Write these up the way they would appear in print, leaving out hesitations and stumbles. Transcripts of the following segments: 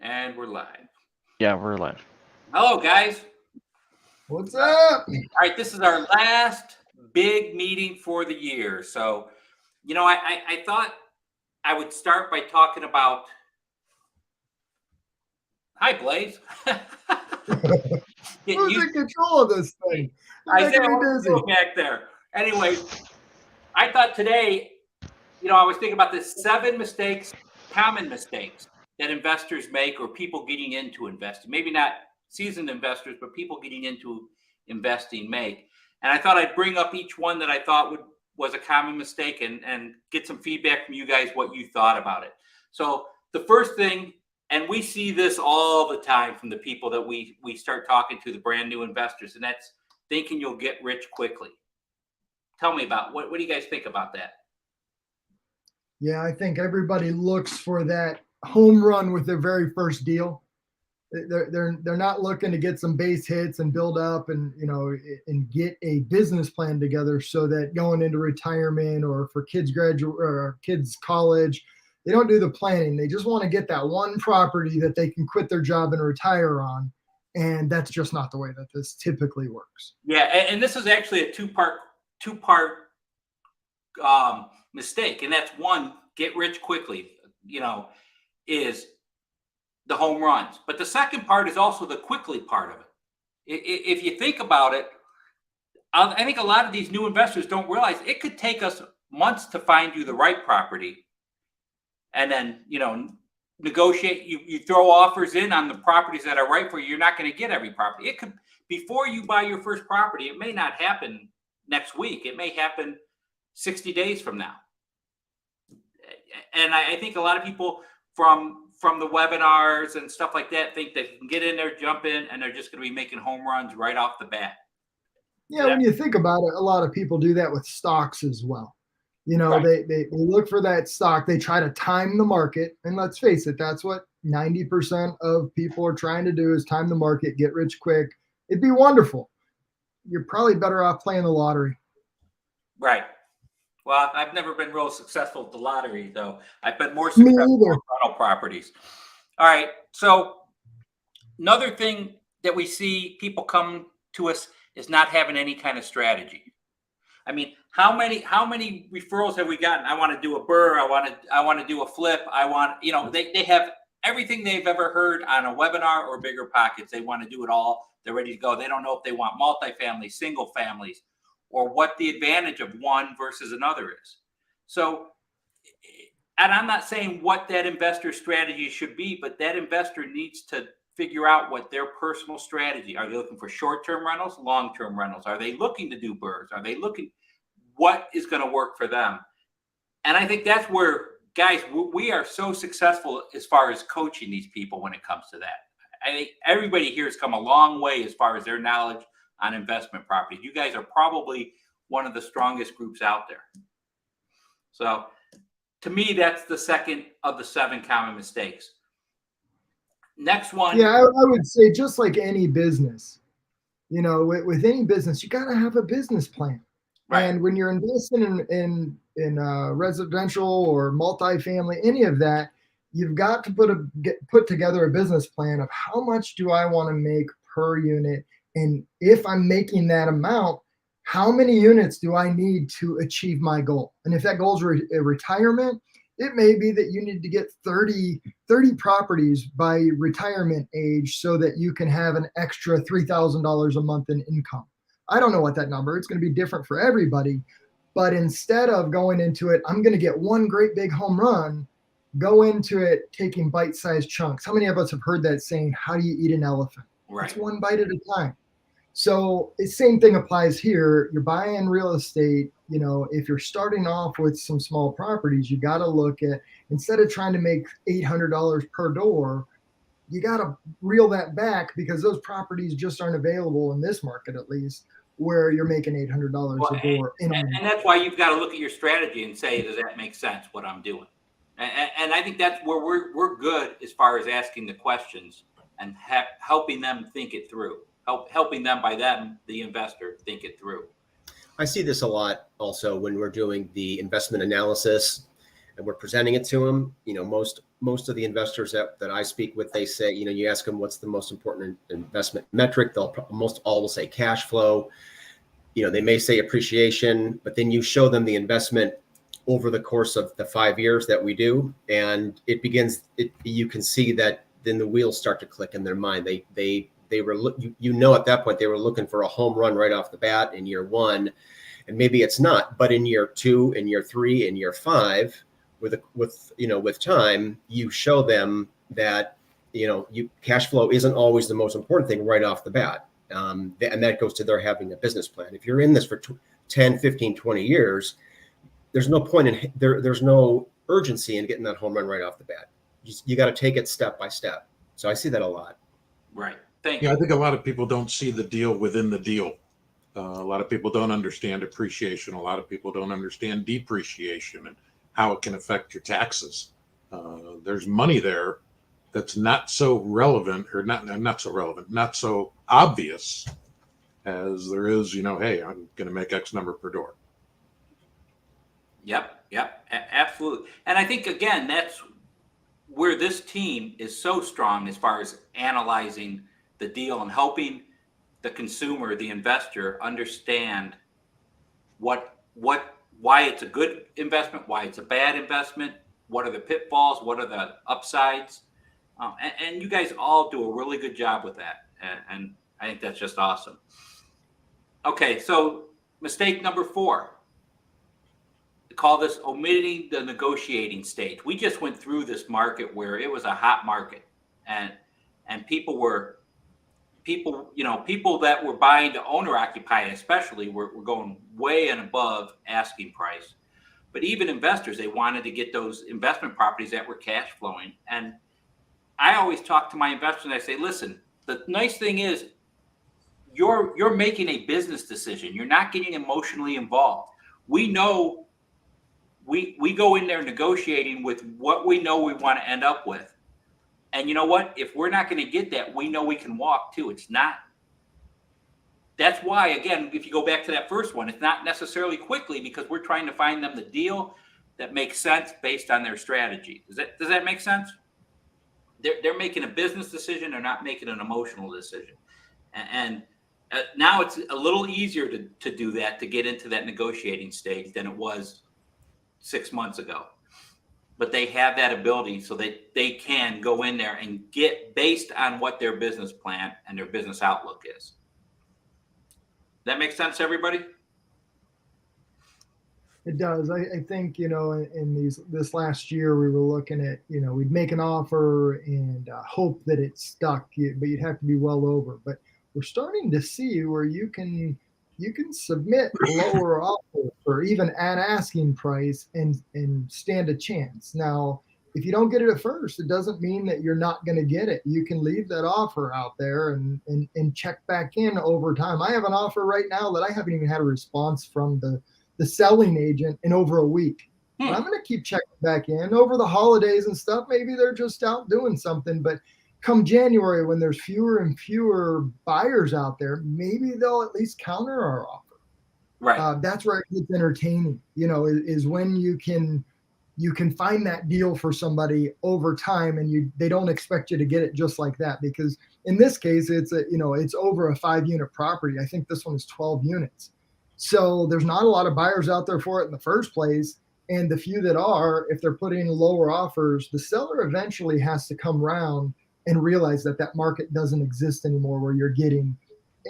And we're live. Yeah, we're live. Hello, guys. What's up? All right, this is our last big meeting for the year. So, I thought I would start by talking about. Hi, Blaze. Who's in control of this thing? I You're said making me I busy. back there. Anyway, I thought today, I was thinking about the 7 mistakes, common mistakes that investors make or people getting into investing. Maybe not seasoned investors, but people getting into investing make. And I thought I'd bring up each one that I thought was a common mistake and get some feedback from you guys what you thought about it. So the first thing, and we see this all the time from the people that we start talking to, the brand new investors, and that's thinking you'll get rich quickly. Tell me about what do you guys think about that? Yeah, I think everybody looks for that home run with their very first deal. They're not looking to get some base hits and build up and get a business plan together so that going into retirement or for kids graduate or kids college, they don't do the planning. They just want to get that one property that they can quit their job and retire on. And that's just not the way that this typically works. Yeah, and this is actually a two-part mistake, and that's one, get rich quickly, is the home runs. But the second part is also the quickly part of it. If you think about it, I think a lot of these new investors don't realize it could take us months to find you the right property, and then negotiate. You throw offers in on the properties that are right for you. You're not going to get every property. It could, before you buy your first property, it may not happen next week. It may happen 60 days from now. And I think a lot of people from the webinars and stuff like that think they can get in there, jump in, and they're just going to be making home runs right off the bat. Yeah, when you think about it, a lot of people do that with stocks as well. Right. They look for that stock. They try to time the market. And let's face it, that's what 90% of people are trying to do is time the market, get rich quick. It'd be wonderful. You're probably better off playing the lottery. Right. Well, I've never been real successful at the lottery, though. I've been more successful with rental properties. All right. So another thing that we see people come to us is not having any kind of strategy. I mean, how many referrals have we gotten? I want to do a BRRRR. I want to do a flip. They have everything they've ever heard on a webinar or Bigger Pockets. They want to do it all. They're ready to go. They don't know if they want multifamily, single families, or what the advantage of one versus another is. So, and I'm not saying what that investor strategy should be, but that investor needs to figure out what their personal strategy. Are they looking for short-term rentals, long-term rentals? Are they looking to do BRRRRs? Are they looking what is going to work for them? And I think that's where, guys, we are so successful as far as coaching these people when it comes to that. I think everybody here has come a long way as far as their knowledge on investment properties. You guys are probably one of the strongest groups out there. So to me, that's the second of the 7 common mistakes. Next one. Yeah, I would say just like any business, with any business, you got to have a business plan. Right. And when you're investing in residential or multifamily, any of that, you've got to put together a business plan of how much do I want to make per unit, and if I'm making that amount, how many units do I need to achieve my goal? And if that goal is retirement, it may be that you need to get 30 properties by retirement age so that you can have an extra $3,000 a month in income. I don't know what that number, it's going to be different for everybody. But instead of going into it, I'm going to get one great big home run, go into it taking bite-sized chunks. How many of us have heard that saying, how do you eat an elephant? Right. It's one bite at a time. So the same thing applies here. You're buying real estate, if you're starting off with some small properties, you got to look at, instead of trying to make $800 per door, you got to reel that back because those properties just aren't available in this market, at least, where you're making $800 a door. And that's why you've got to look at your strategy and say, does that make sense, what I'm doing? And I think that's where we're good as far as asking the questions and helping them think it through. Helping them, by them, the investor, think it through. I see this a lot also when we're doing the investment analysis. and we're presenting it to them. Most of the investors that I speak with, they say, you ask them what's the most important investment metric, they'll almost all will say cash flow. They may say appreciation, but then you show them the investment over the course of the 5 years that we do, and you can see that then the wheels start to click in their mind. They were, at that point, they were looking for a home run right off the bat in year 1, and maybe it's not, but in year 2, in year 3, in year 5, with time, you show them that, cash flow isn't always the most important thing right off the bat. And that goes to their having a business plan. If you're in this for 10, 15, 20 years, there's no point in there's no urgency in getting that home run right off the bat. You got to take it step by step. So I see that a lot. Right. Thank you. Yeah, I think a lot of people don't see the deal within the deal. A lot of people don't understand appreciation. A lot of people don't understand depreciation and how it can affect your taxes. There's money there that's not so relevant, or not so obvious as there is, hey, I'm going to make X number per door. Yep, absolutely. And I think, again, that's where this team is so strong as far as analyzing the deal and helping the consumer, the investor, understand why it's a good investment, why it's a bad investment, what are the pitfalls, what are the upsides. And you guys all do a really good job with that. And I think that's just awesome. Okay, so mistake number 4. Call this omitting the negotiating stage. We just went through this market where it was a hot market, and people that were buying to owner occupy especially were going way and above asking price. But even investors, they wanted to get those investment properties that were cash flowing. And I always talk to my investors and I say, listen, the nice thing is you're making a business decision. You're not getting emotionally involved. We know we go in there negotiating with what we know we want to end up with. And you know what? If we're not going to get that, we know we can walk too. That's why, again, if you go back to that first one, it's not necessarily quickly, because we're trying to find them the deal that makes sense based on their strategy. Does that make sense? They're making a business decision. They're not making an emotional decision. And now it's a little easier to do that, to get into that negotiating stage than it was 6 months ago. But they have that ability so that they can go in there and get based on what their business plan and their business outlook is. That makes sense, everybody? It does. I think, in this last year, we were looking at, we'd make an offer and hope that it stuck, but you'd have to be well over. But we're starting to see where you can submit a lower offer or even at asking price and stand a chance. Now, if you don't get it at first, it doesn't mean that you're not going to get it. You can leave that offer out there and check back in over time. I have an offer right now that I haven't even had a response from the selling agent in over a week. But I'm going to keep checking back in over the holidays and stuff. Maybe they're just out doing something, but come January, when there's fewer and fewer buyers out there, maybe they'll at least counter our offer. Right. That's where it gets entertaining, is when you can find that deal for somebody over time, and they don't expect you to get it just like that. Because in this case, it's over a 5-unit property. I think this one is 12 units. So there's not a lot of buyers out there for it in the first place. And the few that are, if they're putting lower offers, the seller eventually has to come around and realize that market doesn't exist anymore, where you're getting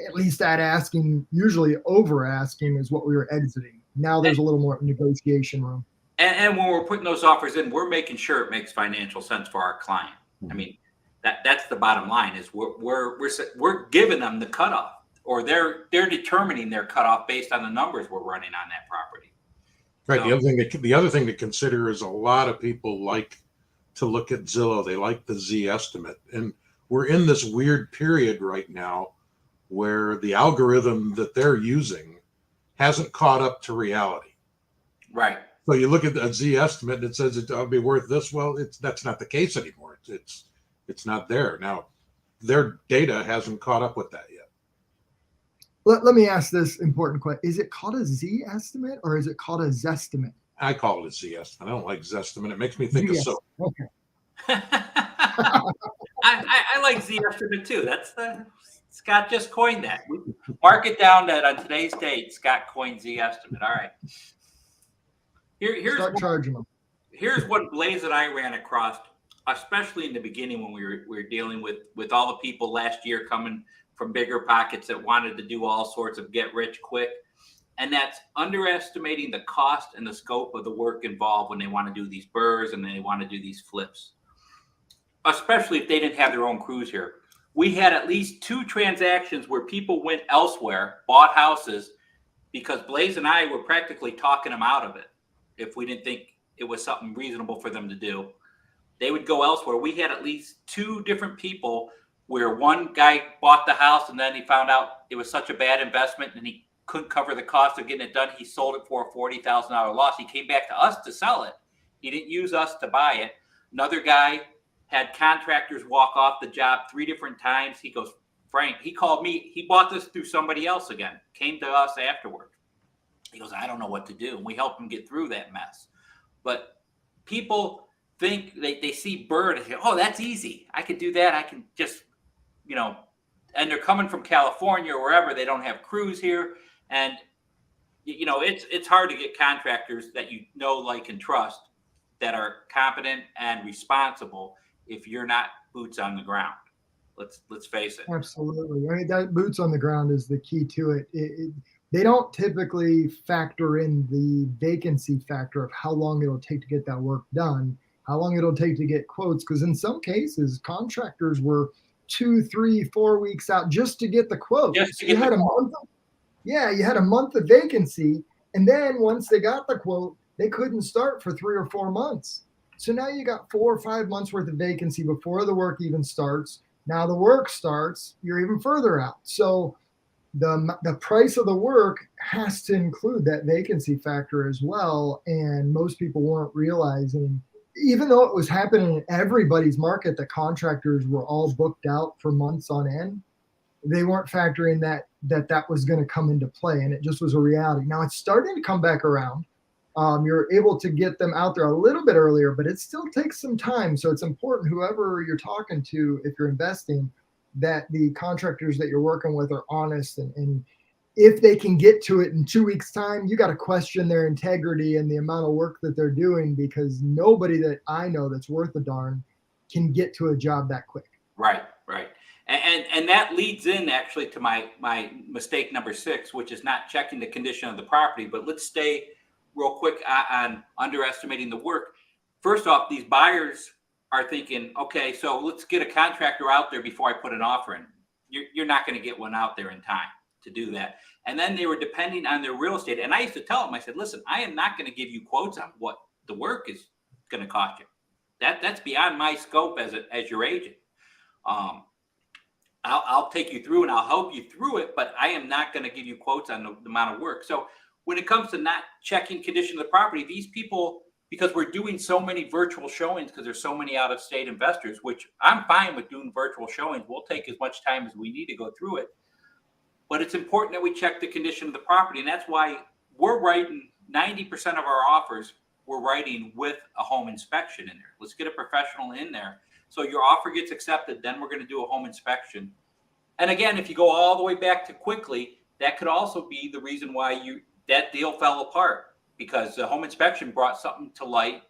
at least at asking, usually over asking is what we were exiting. Now there's a little more negotiation room. And when we're putting those offers in, we're making sure it makes financial sense for our client. I mean, that's the bottom line, is we're giving them the cutoff, or they're determining their cutoff based on the numbers we're running on that property. Right. So, The other thing to consider is a lot of people like to look at Zillow. They like the Z estimate, and we're in this weird period right now where the algorithm that they're using hasn't caught up to reality. right. So you look at the Z estimate and it says it'll be worth this. Well, that's not the case anymore. It's not there now. Their data hasn't caught up with that yet. Let me ask this important question. Is it called a Z estimate or is it called a Zestimate? I call it Z-estimate. I don't like Zestimate. It makes me think of Yes. soap. Okay. I like Z estimate too. That's Scott just coined that. Mark it down that on today's date, Scott coined Z estimate. All right. Start charging them. Here's what Blaze and I ran across, especially in the beginning when we were dealing with all the people last year coming from bigger pockets that wanted to do all sorts of get rich quick. And that's underestimating the cost and the scope of the work involved when they want to do these burrs and they want to do these flips, especially if they didn't have their own crews here. We had at least 2 transactions where people went elsewhere, bought houses, because Blaze and I were practically talking them out of it. If we didn't think it was something reasonable for them to do, they would go elsewhere. We had at least 2 different people where one guy bought the house and then he found out it was such a bad investment and he couldn't cover the cost of getting it done. He sold it for a $40,000 loss. He came back to us to sell it. He didn't use us to buy it. Another guy had contractors walk off the job 3 different times. He goes, Frank, he called me. He bought this through somebody else again, came to us afterward. He goes, I don't know what to do. And we helped him get through that mess. But people think they see Bird and say, oh, that's easy. I could do that. I can just, and they're coming from California or wherever. They don't have crews here. And, it's hard to get contractors that like, and trust that are competent and responsible if you're not boots on the ground. Let's face it. Absolutely. I mean, that boots on the ground is the key to it. They don't typically factor in the vacancy factor of how long it'll take to get that work done, how long it'll take to get quotes. Because in some cases, contractors were 2, 3, 4 weeks out just to get the quote. You had a month of vacancy. And then once they got the quote, they couldn't start for 3 or 4 months. So now you got 4 or 5 months worth of vacancy before the work even starts. Now the work starts, you're even further out. So the price of the work has to include that vacancy factor as well. And most people weren't realizing, even though it was happening in everybody's market, the contractors were all booked out for months on end. They weren't factoring that was going to come into play. And it just was a reality. Now it's starting to come back around. You're able to get them out there a little bit earlier, but it still takes some time. So it's important, whoever you're talking to, if you're investing, that the contractors that you're working with are honest. And if they can get to it in 2 weeks' time, you got to question their integrity and the amount of work that they're doing, because nobody that I know that's worth a darn can get to a job that quick. Right. And that leads in actually to my mistake number 6, which is not checking the condition of the property. But let's stay real quick on underestimating the work. First off, these buyers are thinking, okay, so let's get a contractor out there before I put an offer in. You're not going to get one out there in time to do that. And then they were depending on their real estate. And I used to tell them, I said, listen, I am not going to give you quotes on what the work is going to cost you. That's beyond my scope as your agent. I'll take you through and I'll help you through it, but I am not going to give you quotes on the amount of work. So when it comes to not checking condition of the property, these people, because we're doing so many virtual showings, because there's so many out-of-state investors, which I'm fine with doing virtual showings. We'll take as much time as we need to go through it. But it's important that we check the condition of the property. And that's why we're writing 90% of our offers, we're writing with a home inspection in there. Let's get a professional in there. So your offer gets accepted, then we're going to do a home inspection. And again, if you go all the way back to quickly, that could also be the reason why that deal fell apart, because the home inspection brought something to light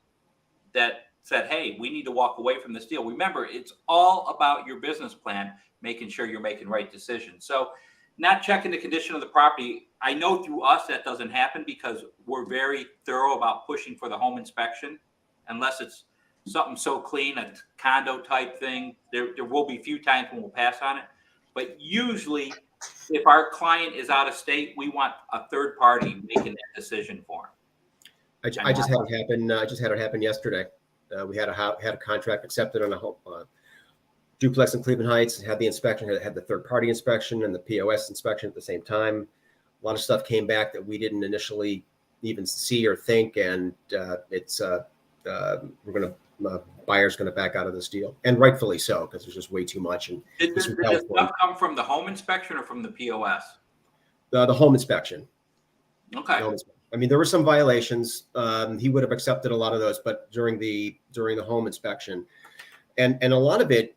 that said, hey, we need to walk away from this deal. Remember, it's all about your business plan, making sure you're making right decisions. So not checking the condition of the property, I know through us that doesn't happen because we're very thorough about pushing for the home inspection, unless it's something so clean, a condo type thing. There will be a few times when we'll pass on it. But usually, if our client is out of state, we want a third party making that decision for him. I just had it happen. I just had it happen yesterday. We had a contract accepted on a home, duplex in Cleveland Heights. Had the inspection, had the third party inspection and the POS inspection at the same time. A lot of stuff came back that we didn't initially even see or think, and buyer's going to back out of this deal, and rightfully so, because there's just way too much. And did this stuff come from the home inspection or from the POS? The home inspection. Okay. The home inspection. I mean, there were some violations. He would have accepted a lot of those, but during the home inspection, and a lot of it,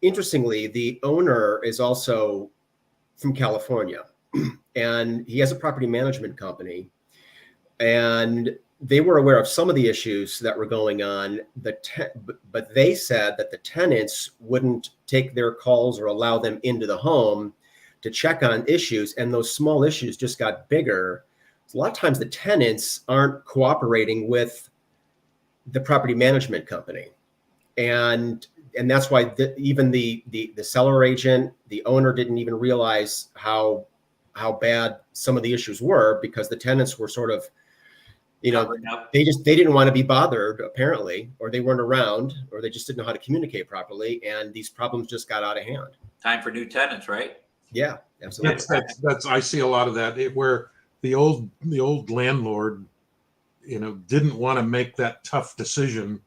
interestingly, the owner is also from California, and he has a property management company, and they were aware of some of the issues that were going on. But they said that the tenants wouldn't take their calls or allow them into the home to check on issues, and those small issues just got bigger. So a lot of times the tenants aren't cooperating with the property management company, and that's why even the seller agent, the owner, didn't even realize how bad some of the issues were, because the tenants were sort of, they didn't want to be bothered, apparently, or they weren't around, or they just didn't know how to communicate properly, and these problems just got out of hand. Time for new tenants, right? Yeah, absolutely. That's I see a lot of that, where the old landlord, didn't want to make that tough decision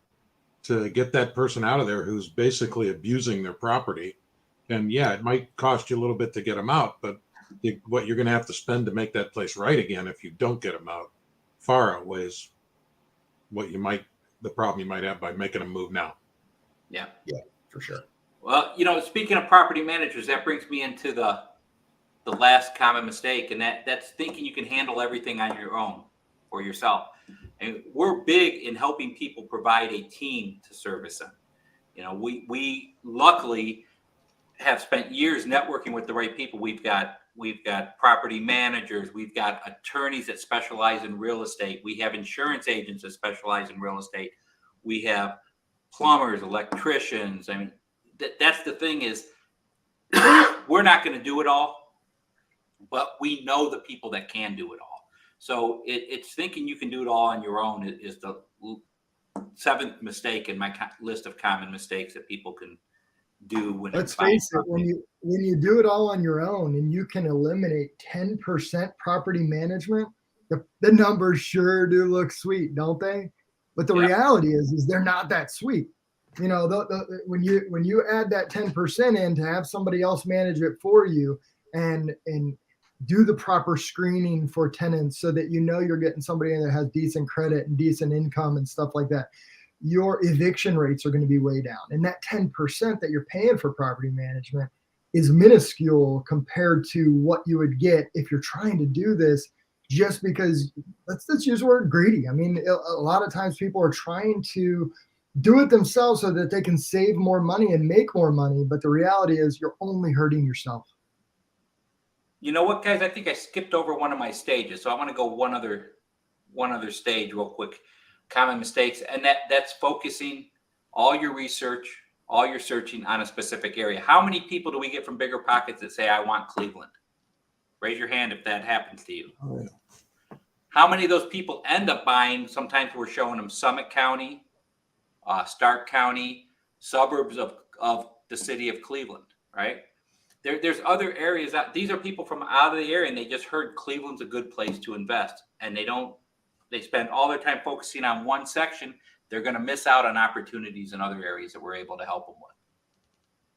to get that person out of there who's basically abusing their property. And yeah, it might cost you a little bit to get them out, but what you're going to have to spend to make that place right again if you don't get them out far outweighs the problem you might have by making them move now. Yeah, for sure. Well, speaking of property managers, that brings me into the last common mistake, and that's thinking you can handle everything on your own or yourself. And we're big in helping people provide a team to service them. We luckily have spent years networking with the right people. We've got property managers, we've got attorneys that specialize in real estate, we have insurance agents that specialize in real estate, we have plumbers, electricians. I mean, that's the thing is, we're not going to do it all, but we know the people that can do it all. So it's thinking you can do it all on your own is the seventh mistake in my list of common mistakes that people can do when. Let's face it, when you do it all on your own and you can eliminate 10% property management, the numbers sure do look sweet, don't they? But the reality is they're not that sweet. When you add that 10% in to have somebody else manage it for you and do the proper screening for tenants so that you're getting somebody that has decent credit and decent income and stuff like that, your eviction rates are going to be way down. And that 10% that you're paying for property management is minuscule compared to what you would get if you're trying to do this just because, let's use the word greedy. I mean, a lot of times people are trying to do it themselves so that they can save more money and make more money. But the reality is you're only hurting yourself. You know what, guys? I think I skipped over one of my stages. So I want to go one other stage real quick. Common mistakes. And that's focusing all your research, all your searching on a specific area. How many people do we get from Bigger Pockets that say, I want Cleveland? Raise your hand if that happens to you. Oh, yeah. How many of those people end up buying? Sometimes we're showing them Summit County, Stark County, suburbs of the city of Cleveland, right? There's other areas these are people from out of the area and they just heard Cleveland's a good place to invest, and they spend all their time focusing on one section. They're going to miss out on opportunities in other areas that we're able to help them with.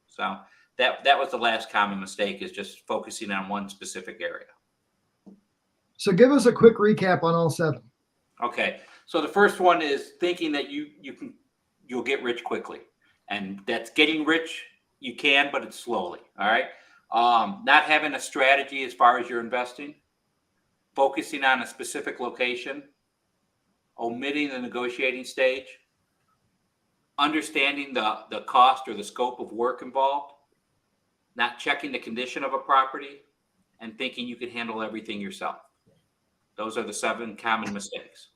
So that was the last common mistake, is just focusing on one specific area. So give us a quick recap on all 7. Okay. So the first one is thinking that you'll get rich quickly, and that's getting rich. You can, but it's slowly. All right. Not having a strategy as far as your investing, focusing on a specific location, omitting the negotiating stage, understanding the cost or the scope of work involved, not checking the condition of a property, and thinking you can handle everything yourself. Those are the 7 common mistakes.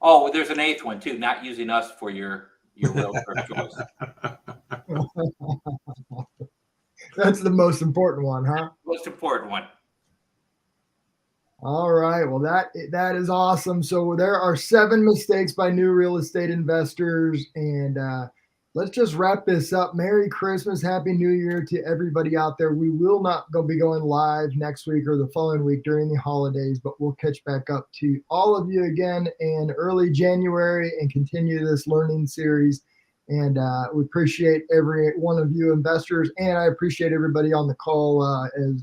Oh, there's an 8th one too, not using us for your realtor of choice. That's the most important one, huh? Most important one. All right. Well, that is awesome. So there are 7 mistakes by new real estate investors, and let's just wrap this up. Merry Christmas, Happy New Year to everybody out there. We will not be going live next week or the following week during the holidays, but we'll catch back up to all of you again in early January and continue this learning series. And we appreciate every one of you investors, and I appreciate everybody on the call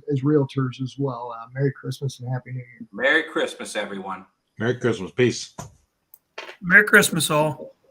as realtors as well. Merry Christmas and Happy New Year. Merry Christmas, everyone. Merry Christmas. Peace. Merry Christmas, all.